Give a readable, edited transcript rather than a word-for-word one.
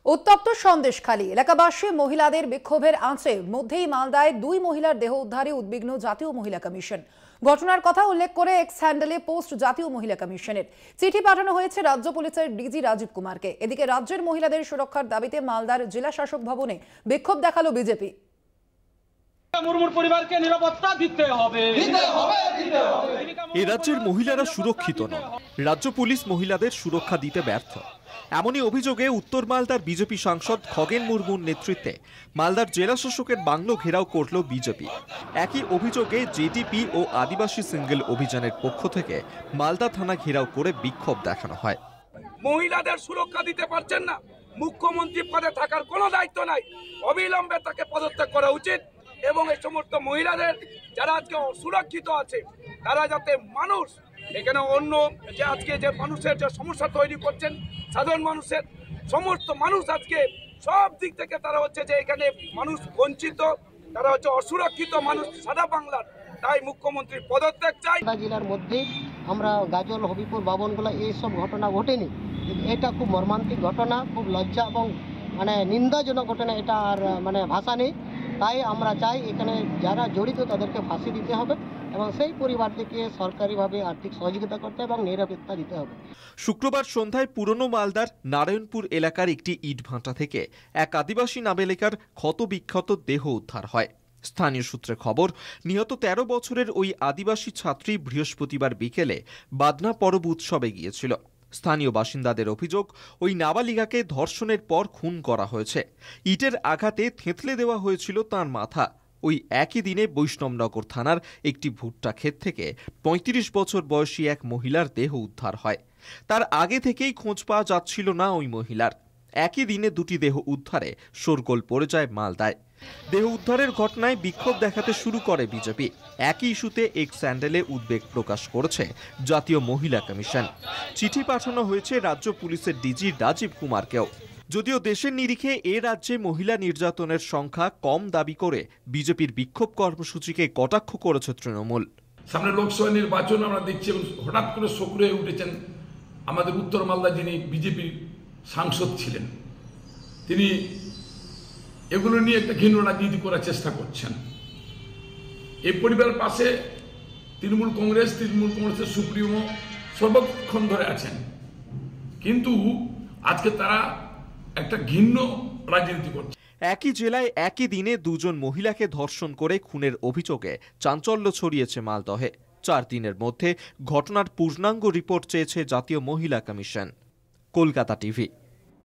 উত্তপ্ত সন্দেশখালী এলাকাবাসী মহিলাদের বিক্ষোভের আঁচে মধ্যেই মালদায় দুই মহিলার দেহ উদ্ধারে উদ্বিগ্ন জাতীয় মহিলা কমিশন। ঘটনার কথা উল্লেখ করে এক্স হ্যান্ডেলে পোস্ট জাতীয় মহিলা কমিশনের। চিঠি পাঠানো হয়েছে রাজ্য পুলিশের ডিজি রাজীব কুমারকে। এদিকে রাজ্যের মহিলাদের সুরক্ষার দাবিতে মালদার জেলা শাসক ভবনে বিক্ষোভ দেখালো বিজেপি। মুর্মুর পরিবারকে নিরাপত্তা দিতে হবে। এই রাজ্যের মহিলারা সুরক্ষিত নন, রাজ্য পুলিশ মহিলাদের সুরক্ষা দিতে ব্যর্থ। এমনই অভিযোগে উত্তর মালদার বিজেপি সাংসদ খগেন মুর্মুর নেতৃত্বে মালদার জেলা শাসকের বাংলো ঘেরাও করল বিজেপি। একই অভিযোগে জেডিপি ও আদিবাসী সিঙ্গেল অভিযানের পক্ষ থেকে মালদা থানা ঘেরাও করে বিক্ষোভ দেখানো হয়। মহিলাদের সুরক্ষা দিতে পারছেন না, মুখ্যমন্ত্রী পদে থাকার কোনো দায়িত্ব নাই, অবিলম্বে তাকে পদত্যাগ করা উচিত এবং এই সমস্ত মহিলাদের যারা আজকে সুরক্ষিত আছে তারা যাতে মানুষ এখানে অন্য যে আজকে যে মানুষের যে সমস্যা তৈরি করছেন সাধারণ মানুষের সমস্ত মানুষ আজকে সব দিক থেকে তারা হচ্ছে যে এখানে মানুষ বঞ্চিত, তারা হচ্ছে অসুরক্ষিত মানুষ সারা বাংলার। তাই মুখ্যমন্ত্রীর পদত্যাগ চাই। জেলার মধ্যে আমরা গাজল, হবিপুর, বাবনগোলা এইসব ঘটনা ঘটেনি। এটা খুব মর্মান্তিক ঘটনা, খুব লজ্জা এবং নিন্দাজনক ঘটনা। এটা আর ভাষা নেই। তাই আমরা চাই এখানে যারা জড়িত তাদেরকে ফাঁসি দিতে হবে এবং সেই পরিবারটিকে সরকারিভাবে আর্থিক সহযোগিতা করতে এবং নিরাপত্তা দিতে হবে। শুক্রবার সন্ধ্যায় পুরনো মালদার নারায়ণপুর এলাকার একটি ইটভাটা থেকে এক আদিবাসী নাবালিকার ক্ষতবিক্ষত দেহ উদ্ধার হয়। স্থানীয় সূত্রে খবর, নিহত ১৩ বছরের ওই আদিবাসী ছাত্রী বৃহস্পতিবার বিকেলে বাদনা পরব উৎসবে গিয়েছিল। স্থানীয় বাসিন্দাদের অভিযোগ, ওই নাবালিকাকে ধর্ষণের পর খুন করা হয়েছে। ইটের আঘাতে থেঁতলে দেওয়া হয়েছিল তার মাথা। ওই একই দিনে বৈষ্ণবনগর থানার একটি ভুট্টা ক্ষেত থেকে ৩৫ বছর বয়সী এক মহিলার দেহ উদ্ধার হয়। তার আগে থেকেই খোঁজ পাওয়া যাচ্ছিল না ওই মহিলার। একই দিনে দুটি দেহ উদ্ধারে শোরগোল পড়ে যায় মালদায়। দেহ উদ্ধারের ঘটনায় বিক্ষোভ দেখাতে শুরু করে বিজেপি। একই ইস্যুতে এক্স হ্যান্ডেলে উদ্বেগ প্রকাশ করেছে জাতীয় মহিলা কমিশন। চিঠি পাঠানো হয়েছে রাজ্য পুলিশের ডিজি রাজীব কুমারকেও। যদিও দেশের নিরিখে এ রাজ্যে মহিলা নির্যাতনের সংখ্যা কম দাবি করে বিজেপির বিক্ষোভ কর্মসূচিকে কটাক্ষ করেছে তৃণমূল। সামনে লোকসভা নির্বাচন আমরা দেখছি, হঠাৎ করে সক্রিয় হয়ে উঠেছেন আমাদের উত্তর মালদা যিনি বিজেপির সাংসদ ছিলেন, তিনি এগুলো নিয়ে একটা ঘৃণ্য রাজনীতি করার চেষ্টা করছেন। এই পরিবারের পাশে তৃণমূল কংগ্রেসের সুপ্রিমো সর্বক্ষণ ধরে আছেন, কিন্তু আজকে তারা একটা ঘৃণ্য রাজনীতি করছে। একই জেলায় একই দিনে দুজন মহিলাকে ধর্ষণ করে খুনের অভিযোগে চাঞ্চল্য ছড়িয়েছে মালদহে। ৪ দিনের মধ্যে ঘটনার পূর্ণাঙ্গ রিপোর্ট চেয়েছে জাতীয় মহিলা কমিশন। কলকাতা টিভি।